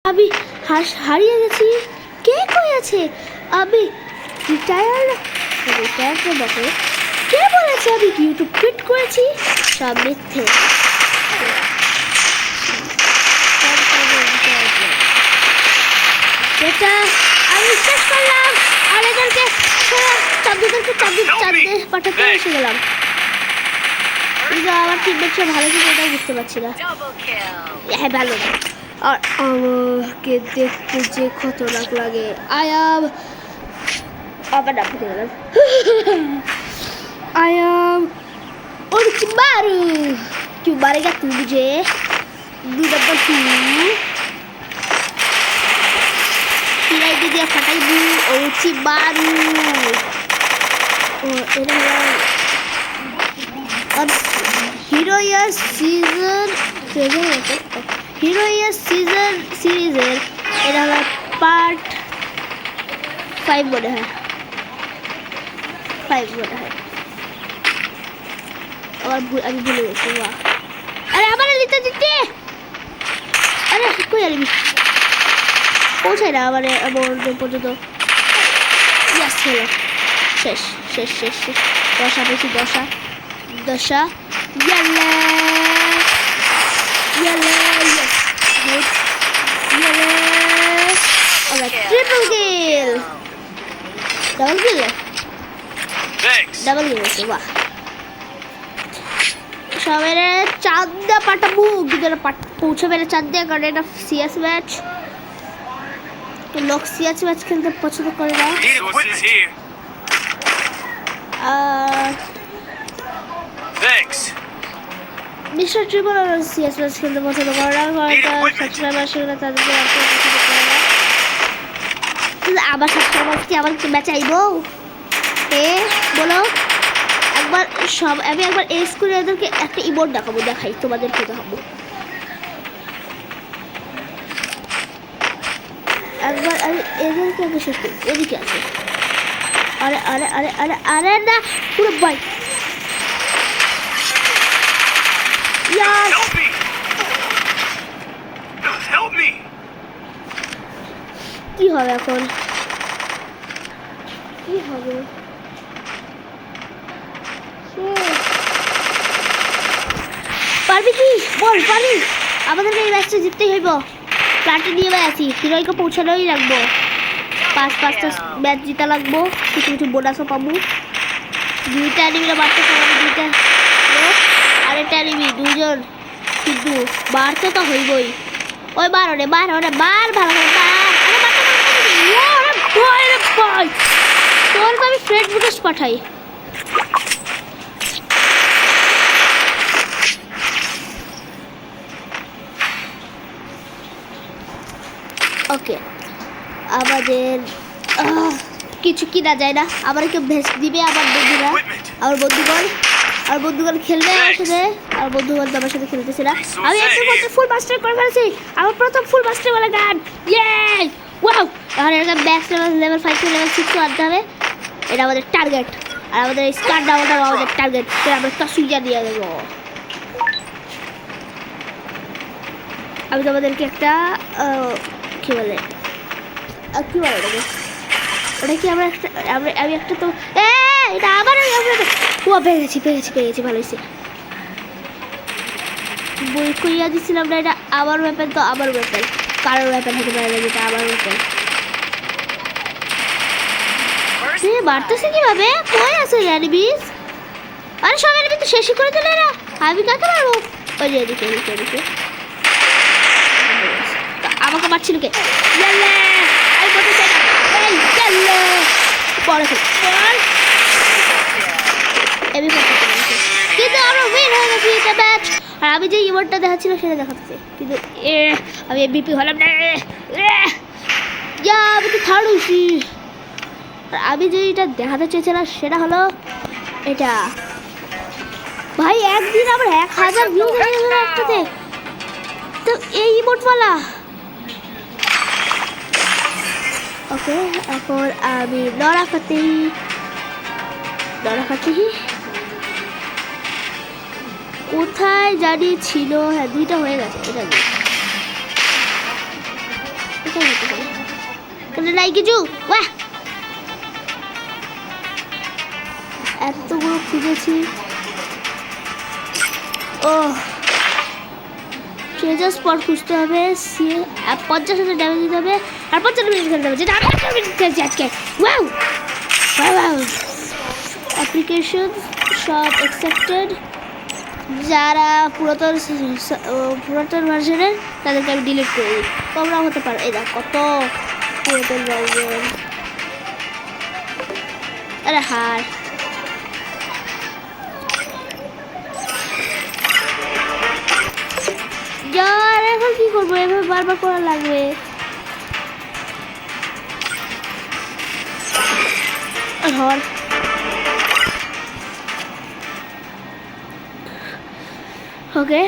আমি হারিয়ে গেছি। কে কই আছে? আমি রিটায়ার তো বটে। কে বলেছে আমি ইউটিউব কুইট করেছি? সব মিথ্যে। এটা আমি শেষ করলাম আর এদেরকে চাঁদদেরকে চাঁদে পাঠাতে এসে গেলাম। আমার টিমমেটটা ভালো কি এটাও বুঝতে পারছি না। হ্যাঁ ভালো না। আর আমাকে দেখতে যে খতরনাক লাগে। আবার না ফুটে গেলাম। Orochimaru क्यों मारेगा तू मुझे? 2 नंबर 2 सिलाई दे दिया फटाई दू Orochimaru। और Hiroya सीजन सीरीजेर এটা হলো পার্ট 5 মনে হয়। 5 মনে হয়। আমি ভুলে গেছি। আরে আমার লিখতে দিতে। আরে কই আলবি পৌঁছায় না আমার পর্যন্ত। ইয়াস হলো শেষ। দশা পেয়েছি। দশা ইয়ালে ট্রিপল কিল। ডাবল কিল হচ্ছে। বাহ সবাই চাঁদা পাঠাবো কিন্তু পৌঁছাবে না চাঁদা, কারণ এটা সিএস ম্যাচ। তো লোক সিএস ম্যাচ খেলতে পছন্দ করে না। মিস্টার ট্রিপল সিএস ম্যাচ খেলতে পছন্দ করে না, সাবস্ক্রাইবার সেগুলো তাদেরকে পছন্দ করে না। আবার সাবস্ক্রাইবার কি আবার ম্যাচ আইবো? বলো একবার আমি একবার এস করে এদেরকে একটা ইমোট দেখাই তোমাদেরকে দেখাবো। একবার আমি এদেরকে আগে শেষ করি। এদিকে আছে। আরে না পুরো বাই কি হবে এখন? কি হবে? পারবি কি বল? পারি। আমাদের এই ম্যাচটা জিততেই হইব। প্লাটে নিয়ে আছি, হিরোইকে পৌঁছানোই লাগবো। 5-5টা ম্যাচ জিতা লাগবো। কিছু বোনাসও পাবো। 2টা এনিমিরা মারতে পারবো। 2টা আরেকটা এনিমি 2জন, কিন্তু মারতে তো হইবই। ওই মার ভালো করে মার। তোর আমি ফ্রেন্ড রিকোয়েস্ট পাঠাই। ওকে আমাদের কিছু কিনা যায় না। আমার কেউ ভেস দিবে। আমার বন্ধুগণ খেলবে আমার সাথে। আর বন্ধুগণ আমার সাথে খেলতেছে না। আমি একটা ফুল মাস্টার করে ফেলেছি। আমার প্রথম ফুল মাস্টার বলে গান। ওয়াও! এখন এটাকে ম্যাক্স লেভেল 5 থেকে লেভেল 6 আনতে হবে। এটা আমাদের টার্গেট। আর আমাদের স্টার ডাউনটাও আমাদের টার্গেট। আমরা কাসুইয়া দিয়ে দেবো। আমি তোমাদেরকে একটা কি বলে ওটা কি আমি একটা তো এটা আবার পেয়েছি ভালো হয়েছে। বই করিয়া দিচ্ছিলাম না, এটা আমার ব্যাপার। তো আমার ব্যাপার কারোর ব্যাপার হতে পারে না, যেটা আমার ব্যাপার। বাড়তেছে কিভাবে? কই আছে এনিমিস? আরে সব এনিমি তো শেষই করে দিলে না। আমি কাকে মারবো? ওই যে এদিকে আমাকে মারছিল কে? কিন্তু আমরা উইন হয়ে গেছি এটা ম্যাচ। আর আমি যে ইমোটটা দেখাচ্ছিল সেটা দেখাচ্ছে, কিন্তু আমি এমভিপি হলাম না। আমি তো থার্ড হয়েছি। আর আমি যেটা দেখাতে চেয়েছিলাম সেটা হলো এটা। ভাই একদিন আমার 1000 ভিউ হয়ে গেল একটাতে। তো এই ইমোটওয়ালা। ওকে এখন আমি লড়া ফাতি কোথায় জানি ছিল। হ্যাঁ 2টা হয়ে গেছে। এটা মনে নাই কিছু বাহ এতগুলো খুঁজেছি ও ট্রেজার স্পট খুঁজতে হবে 50,000 ড্যামেজ দিতে হবে আর 50 মিনিট খেলতে হবে যেটা আমি 50 মিনিট খেলছি আজকে ওয়াও ওয়াও অ্যাপ্লিকেশন সব অ্যাকসেপ্টেড যারা পুরাতন ভার্সনের তাদেরকে আমি ডিলিট করে দিই তোমরা হতে পারো এই দেখ কত পুরাতন ভার্সন আরে হার যার এখন কি করবো এভাবে বারবার করা লাগবে ধর ওকে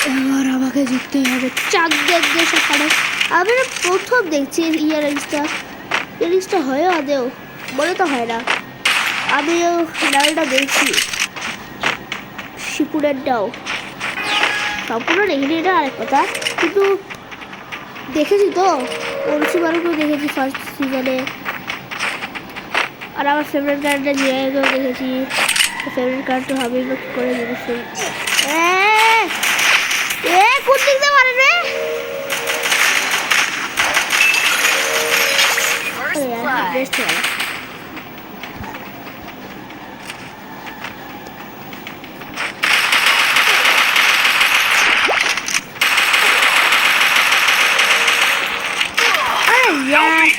এবার আমাকে জিততে হবে চাক দেখবে সকালে আমি প্রথম দেখছি ইয়ারিংসটা হয় আদেও বলে তো হয় না আমিও ডালটা দেখছি শিপুরেরটাও সম্পূর্ণ দেখিনি এটা আরেক কথা কিন্তু দেখেছি তো অরুচিবারকেও দেখেছি ফার্স্ট সিজনে আর আমার ফেভারিট ক্যারেক্টার জিয়াকেও দেখেছি ফেভারিট ক্যারেক্টার হবে করে জিনিস কোন দিক দিয়ে মারে রে বেস্ট হলো यार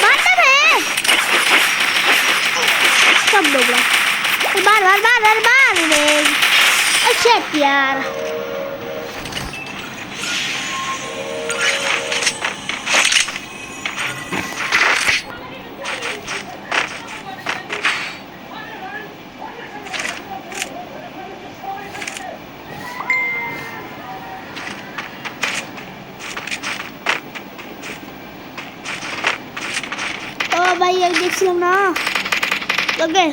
मारता है सब लोग बार बार बार बार बार अच्छा यार ভাই আমি দেখছিলাম না ওকে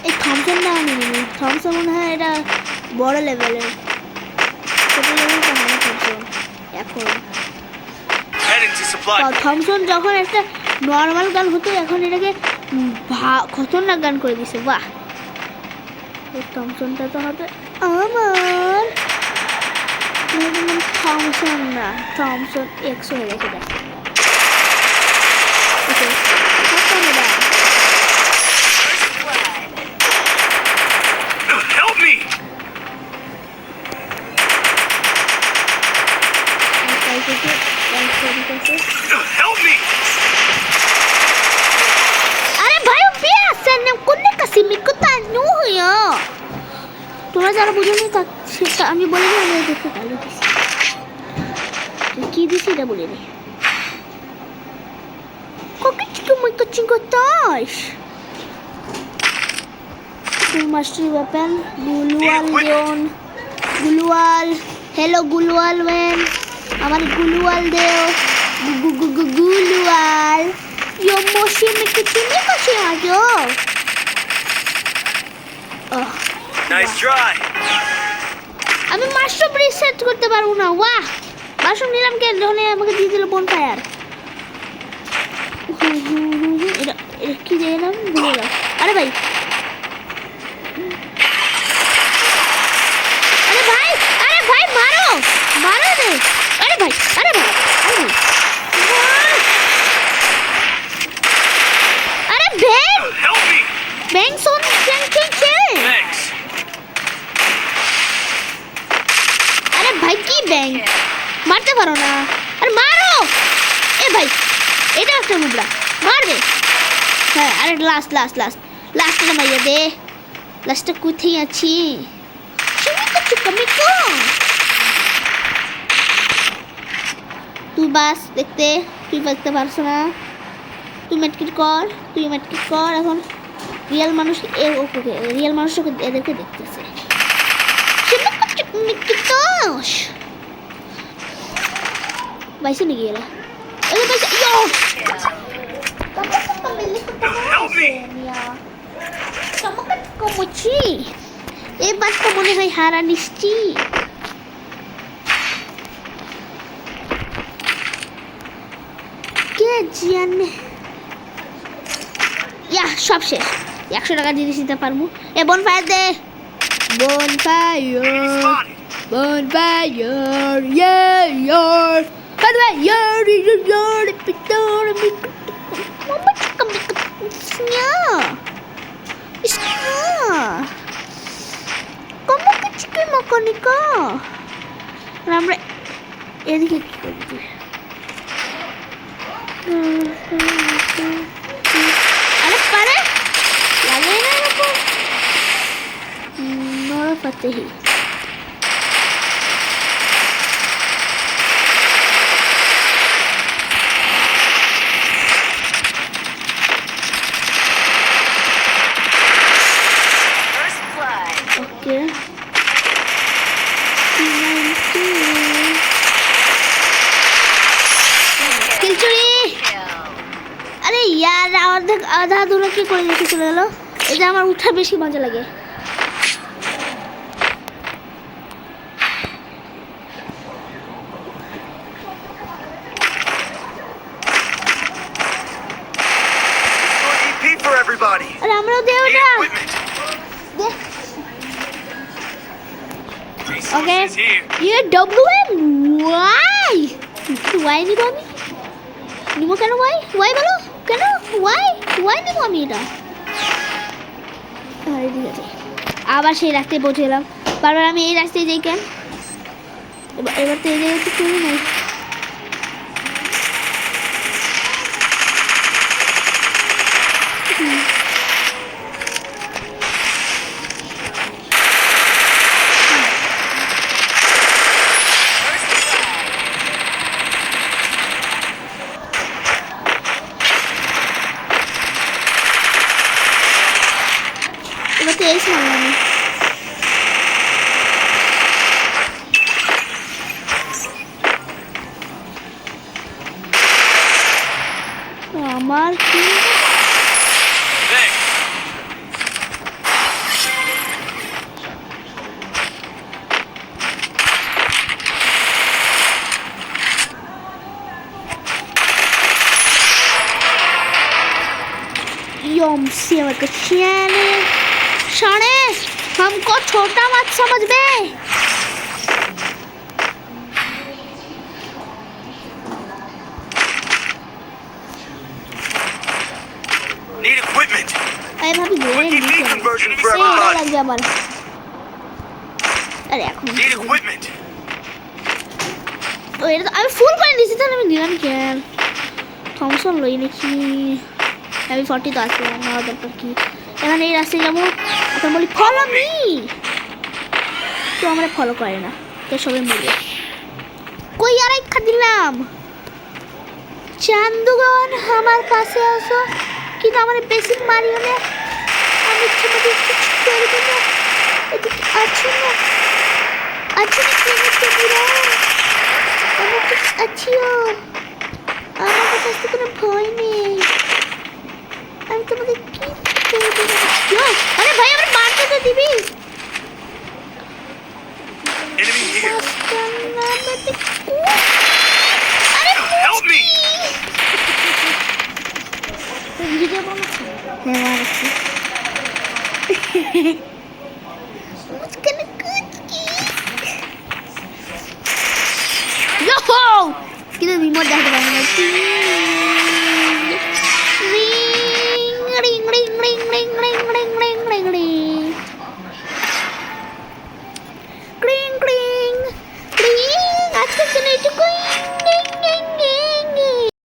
এই থমসন না আমি থমসন মনে হয় এটা বড় লেভেলের ছোট লেভেলটা হয় থমসন এখন থমসন যখন একটা নর্মাল গান হতো এখন এটাকে খতরনাক গান করে দিছে বাহ থমসনটা তো হবে আমার থমসন না থমসন এক্স হয়ে গেছে Help me! Help me! अरे भाई पियासा ने কোনে কাছে মিকুতা নু হইয়া তোমরা যারা বুঝোনি তা সেটা আমি বলে দিই আমি দেখতে ভালো দিছি কি দিছি এটা বলে নি কোকিচিকো মিকুচিকো তাস মাস্টার ওয়েপন গুলওয়াল লিওন গুলওয়াল হ্যালো গুলওয়াল ম্যান আমার গুলওয়াল দেও গুলওয়াল ইয়ো মোশি মিকুচি মিকুচি আজো Nice try. আমি মাশরুম রিসেট করতে পারবো না ওয়াহ মাশরুম নিলাম কেন ধরে আমাকে দিয়ে দিল বন ফায়ার এটা কি দিয়ে নাম ভুলে গেলাম আরে ভাই मारो रे अरे भाई अरे बेंग Help me! बेंग सोन Thanks. अरे भाई की बेंग मारते पारो ना अरे मारो ए भाई এটা একটা মুবড়া মারবে হ্যাঁ আরে লাস্ট না মাইয়া দে লাস্টটা কোথায় আছি চুমিকো তুই বাস দেখতে তুই বাঁচতে পারছো না তুই মেটকিট কর এখন রিয়েল মানুষ রিয়েল মানুষ এদেরকে দেখতেছে বাইসে নাকি এরা Help me! এবার তো মনে হয় হারা নিশ্চিত। কে জানে। ইয়া সব শেষ। 100 টাকা জিনিস দিতে পারবো। এ বনফায়ার দে। বনফায়ার বনফায়ার ইয়ার বনফায়ার ইয়ার পিতর মামা চিকন ইসnya kamu kecil makan nikah আমরা এদিকে কি করবি আরে পারে লাগে না এরকম নড়া ফাতেহি ओके किलचुरी अरे यार आधा अधूरा की করে রেখে চলে গেল এটা আমার উঠা বেশি মজা লাগে EP for everybody. আরে আমরাও দেও Need না equipment. They Resources Okay. here. ये WM why why নিব আমি নিব কেন why why বলো কেন why নিব আমি এটা আরে ঠিক আছে আবার সেই রাস্তায় পৌঁছে গেলাম বারবার আমি এই রাস্তায় যাই কেন এবার তো এই জায়গায় তো কেউ নেই এবার তো এই সময় আমি আমার কি Thanks. यम से कछियाने शाने हमको छोटा मत समझ बे Need equipment. अरे भाभी Quick Gore EP conversion for लग everybody. गया बल अरे এখন Need equipment. তো এটা তো আমি ফুল করে দিয়েছি তাহলে আমি দিলাম কেন থমসন লই নাকি আমি 40 তো আছে আমার দরকার কি এখানে এই রাস্তায় যাবো এখন বলি ফলো মি তো আমরা ফলো করে না তো সবাই মিলে কই আর একটা দিলাম চান্দুগণ আমার কাছে আসো কিন্তু আমার বেসিক মারিও না আমি তোমাদের কিছু করবো না এদিকে আছো না আছো না কি বুড়া আমি তো আছিও আমার কাছে কোনো ভয় নেই আমি তোমাদের কি করবো আরে ভাই আমার মারতে তো দিবি Enemy here. আরে Help me. ভিডিও বানাচ্ছি হ্যাঁ বানাচ্ছি মুস্কান কুচকি ইয়ো কিন্তু রিমোট দেখতে পারি না